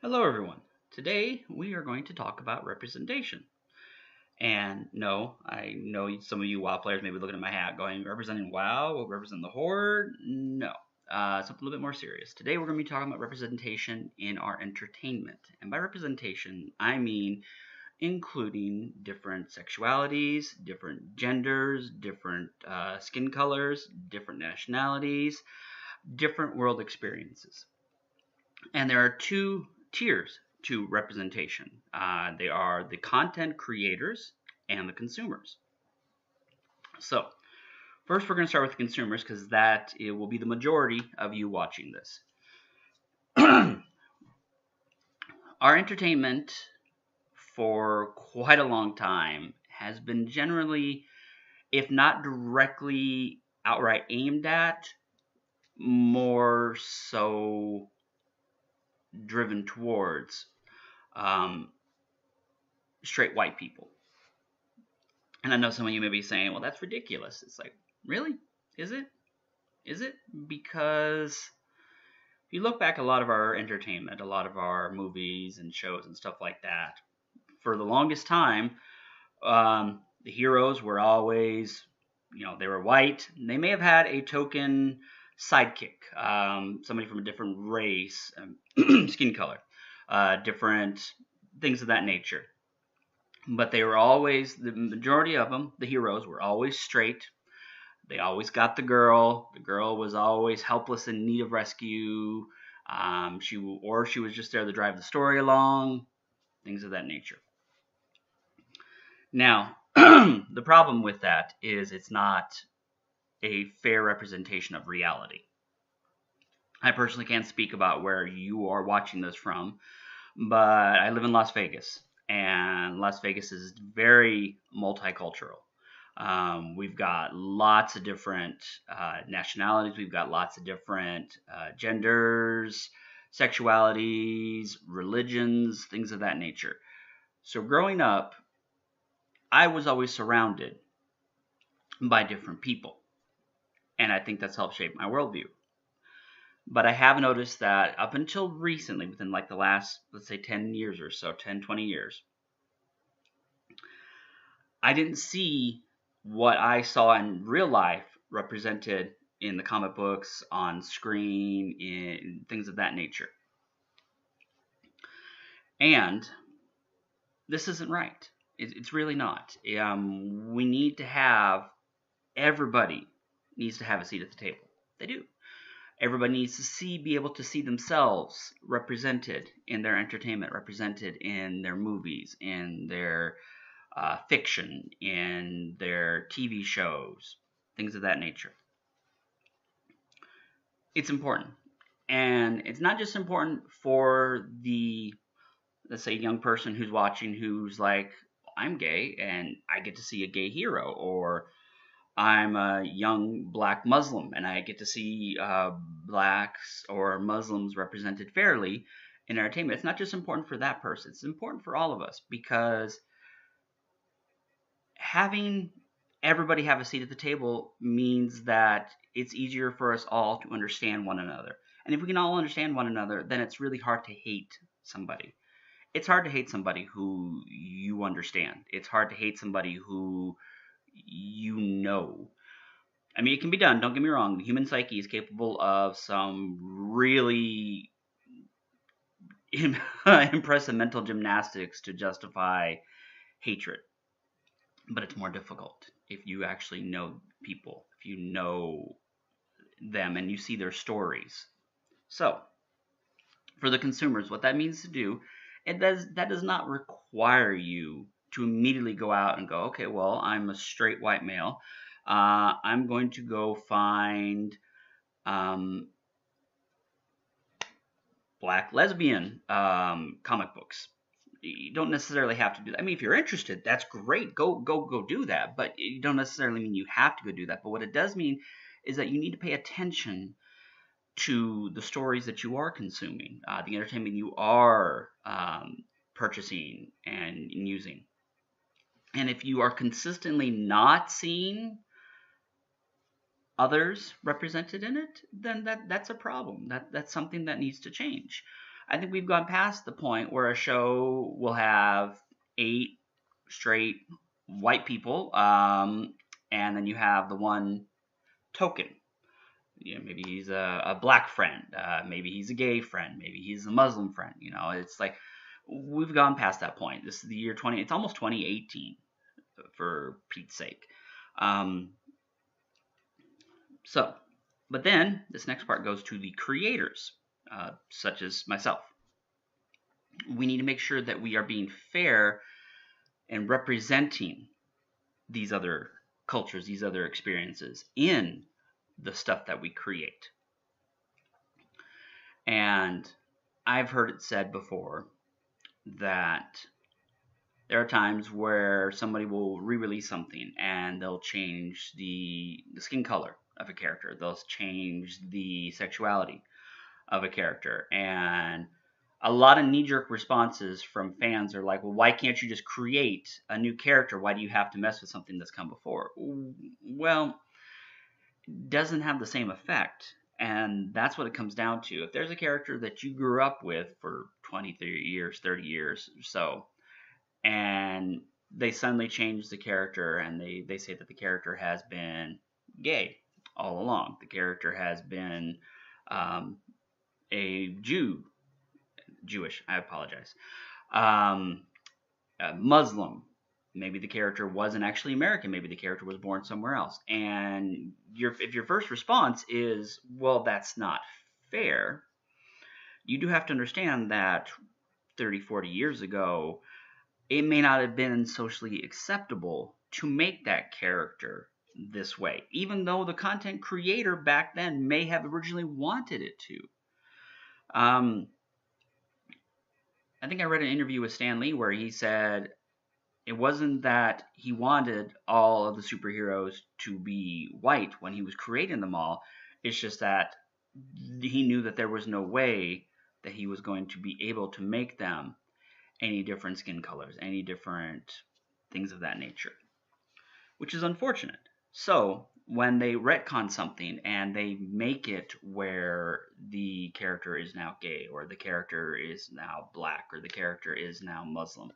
Hello, everyone. Today we are going to talk about representation. And no, I know some of you WoW players may be looking at my hat going, representing WoW, representing the Horde? No. Something a little bit more serious. Today we're going to be talking about representation in our entertainment. And by representation, I mean including different sexualities, different genders, different skin colors, different nationalities, different world experiences. And there are two tiers to representation. They are the content creators and the consumers. So, first we're going to start with consumers because that it will be the majority of you watching this. Our entertainment for quite a long time has been generally, if not directly outright aimed at, more so driven towards um, straight white people. And I know some of you may be saying, well, that's ridiculous. It's like, really? Is it? Is it? Because if you look back a lot of our entertainment, a lot of our movies and shows and stuff like that, for the longest time, the heroes were always, they were white. They may have had a token sidekick, somebody from a different race, skin color, different things of that nature. But they were always, the majority of them, the heroes, were always straight. They always got the girl. The girl was always helpless in need of rescue. She was just there to drive the story along, things of that nature. Now, the problem with that is it's not a fair representation of reality. I personally can't speak about where you are watching this from, but I live in Las Vegas, and Las Vegas is very multicultural. We've got lots of different nationalities. We've got lots of different genders, sexualities, religions, things of that nature. So growing up, I was always surrounded by different people. And I think that's helped shape my worldview. But I have noticed that up until recently, within like the last, let's say 10 years or so, 10, 20 years, I didn't see what I saw in real life represented in the comic books, on screen, in things of that nature. And this isn't right. It's really not. We need to have, everybody needs to have a seat at the table. They do. Everybody needs to be able to see themselves represented in their entertainment, represented in their movies, in their fiction, in their TV shows, things of that nature. It's important. And it's not just important for the, let's say, young person who's watching who's like, I'm gay and I get to see a gay hero, or I'm a young black Muslim and I get to see blacks or Muslims represented fairly in entertainment. It's not just important for that person, it's important for all of us, because having everybody have a seat at the table means that it's easier for us all to understand one another. And if we can all understand one another, then it's really hard to hate somebody. It's hard to hate somebody who you understand. It's hard to hate somebody who you know. I mean, it can be done, don't get me wrong. The human psyche is capable of some really impressive mental gymnastics to justify hatred. But it's more difficult if you actually know people, if you know them and you see their stories. So, for the consumers, what that means to do, that does not require you to immediately go out and go, okay, well, I'm a straight white male. I'm going to go find black lesbian comic books. You don't necessarily have to do that. I mean, if you're interested, that's great. Go do that. But you don't necessarily mean you have to go do that. But what it does mean is that you need to pay attention to the stories that you are consuming, the entertainment you are purchasing and using. And if you are consistently not seeing others represented in it, then that's a problem. That's something that needs to change. I think we've gone past the point where a show will have 8 straight white people, and then you have the one token. Maybe he's a black friend, maybe he's a gay friend, maybe he's a Muslim friend. It's like we've gone past that point. This is the year 20. It's almost 2018, for Pete's sake. But then this next part goes to the creators, such as myself. We need to make sure that we are being fair and representing these other cultures, these other experiences in the stuff that we create. And I've heard it said before that there are times where somebody will re-release something and they'll change the skin color of a character. They'll change the sexuality of a character. And a lot of knee-jerk responses from fans are like, well, why can't you just create a new character? Why do you have to mess with something that's come before? Well, it doesn't have the same effect. And that's what it comes down to. If there's a character that you grew up with for 20, 30 years or so, and they suddenly change the character and they say that the character has been gay all along. The character has been a Jewish, I apologize, Muslim. Maybe the character wasn't actually American. Maybe the character was born somewhere else. And if your first response is, well, that's not fair, you do have to understand that 30, 40 years ago, it may not have been socially acceptable to make that character this way, even though the content creator back then may have originally wanted it to. I think I read an interview with Stan Lee where he said it wasn't that he wanted all of the superheroes to be white when he was creating them all. It's just that he knew that there was no way that he was going to be able to make them any different skin colors, any different things of that nature, which is unfortunate. So when they retcon something and they make it where the character is now gay, or the character is now black, or the character is now Muslim,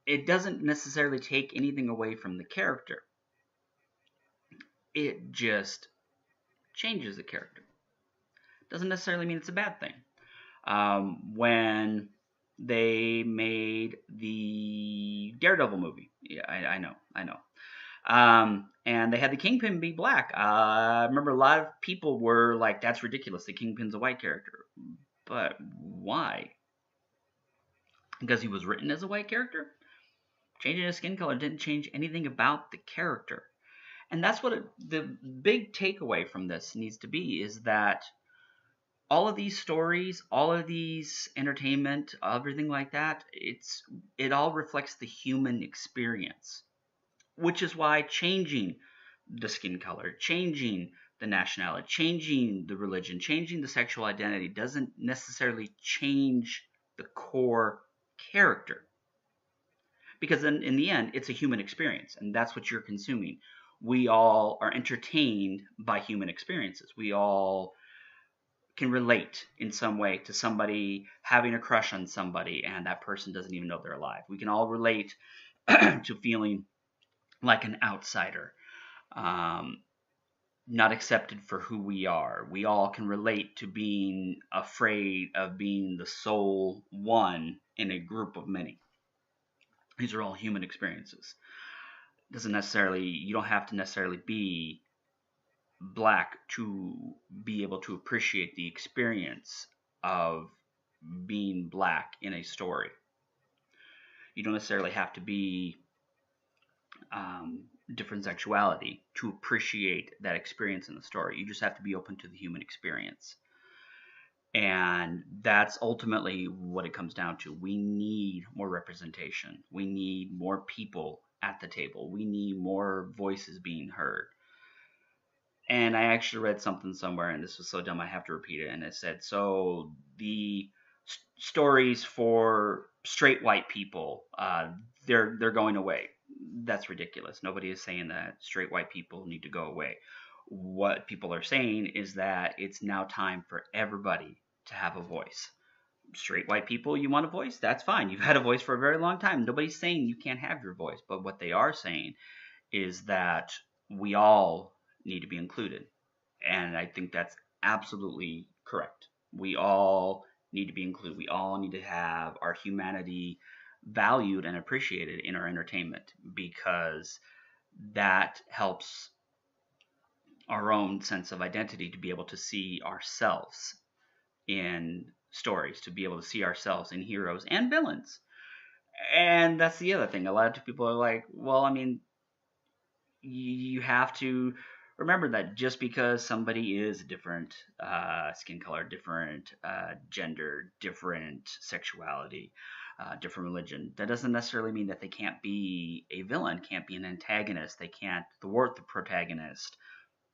it doesn't necessarily take anything away from the character. It just changes the character. Doesn't necessarily mean it's a bad thing. When they made the Daredevil movie, yeah, I know. And they had the Kingpin be black. I remember a lot of people were like, that's ridiculous. The Kingpin's a white character. But why? Because he was written as a white character? Changing his skin color didn't change anything about the character. And that's what the big takeaway from this needs to be, is that all of these stories, all of these entertainment, everything like that, it all reflects the human experience. Which is why changing the skin color, changing the nationality, changing the religion, changing the sexual identity doesn't necessarily change the core character. Because then in the end, it's a human experience, and that's what you're consuming. We all are entertained by human experiences. We all can relate in some way to somebody having a crush on somebody, and that person doesn't even know they're alive. We can all relate to feeling like an outsider, not accepted for who we are. We all can relate to being afraid of being the sole one in a group of many. These are all human experiences. You don't have to necessarily be black to be able to appreciate the experience of being black in a story. You don't necessarily have to be different sexuality to appreciate that experience in the story. You just have to be open to the human experience. And that's ultimately what it comes down to. We need more representation. We need more people at the table. We need more voices being heard. And I actually read something somewhere, and this was so dumb I have to repeat it, and it said, so the stories for straight white people, they're going away. That's ridiculous. Nobody is saying that straight white people need to go away. What people are saying is that it's now time for everybody to have a voice. straight white people, you want a voice, that's fine. You've had a voice for a very long time. Nobody's saying you can't have your voice, but what they are saying is that we all need to be included. And I think that's absolutely correct. We all need to be included. We all need to have our humanity valued and appreciated in our entertainment, because that helps our own sense of identity to be able to see ourselves in stories, to be able to see ourselves in heroes and villains. And that's the other thing. A lot of people are like, well, I mean, you have to remember that just because somebody is a different skin color, different gender, different sexuality, different religion, that doesn't necessarily mean that they can't be a villain, can't be an antagonist, they can't thwart the protagonist.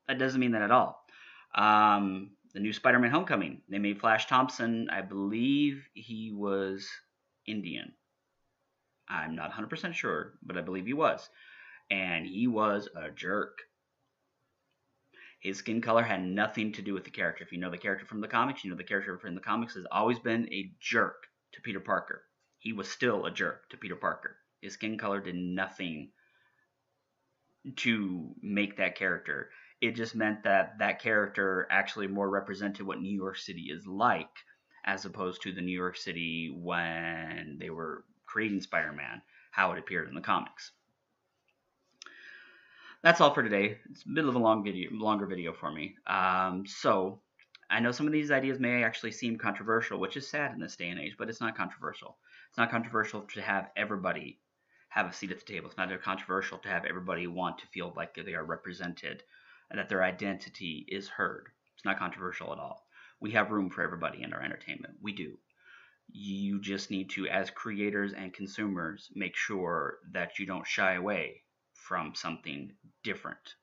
That doesn't mean that at all. The new Spider-Man Homecoming, they made Flash Thompson, I believe he was Indian. I'm not 100% sure, but I believe he was. And he was a jerk. His skin color had nothing to do with the character. If you know the character from the comics, you know the character from the comics has always been a jerk to Peter Parker. He was still a jerk to Peter Parker. His skin color did nothing to make that character. It just meant that that character actually more represented what New York City is like, as opposed to the New York City when they were creating Spider-Man, how it appeared in the comics. That's all for today. It's a bit of a longer video for me. So I know some of these ideas may actually seem controversial, which is sad in this day and age, but it's not controversial. It's not controversial to have everybody have a seat at the table. It's not controversial to have everybody want to feel like they are represented and that their identity is heard. It's not controversial at all. We have room for everybody in our entertainment. We do. You just need to, as creators and consumers, make sure that you don't shy away from something different.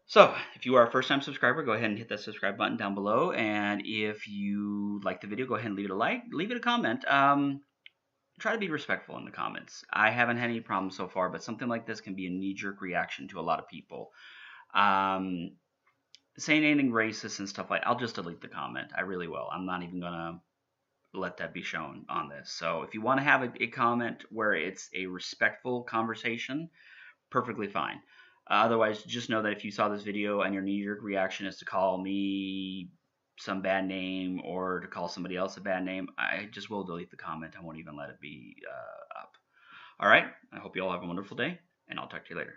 So, if you are a first-time subscriber, go ahead and hit that subscribe button down below. And if you like the video, go ahead and leave it a like, leave it a comment. Try to be respectful in the comments. I haven't had any problems so far, but something like this can be a knee-jerk reaction to a lot of people. Saying anything racist and stuff like that, I'll just delete the comment. I really will. I'm not even gonna let that be shown on this. So if you want to have a comment where it's a respectful conversation, perfectly fine. Otherwise, just know that if you saw this video and your knee-jerk reaction is to call me some bad name or to call somebody else a bad name, I just will delete the comment. I won't even let it be up. All right. I hope you all have a wonderful day, and I'll talk to you later.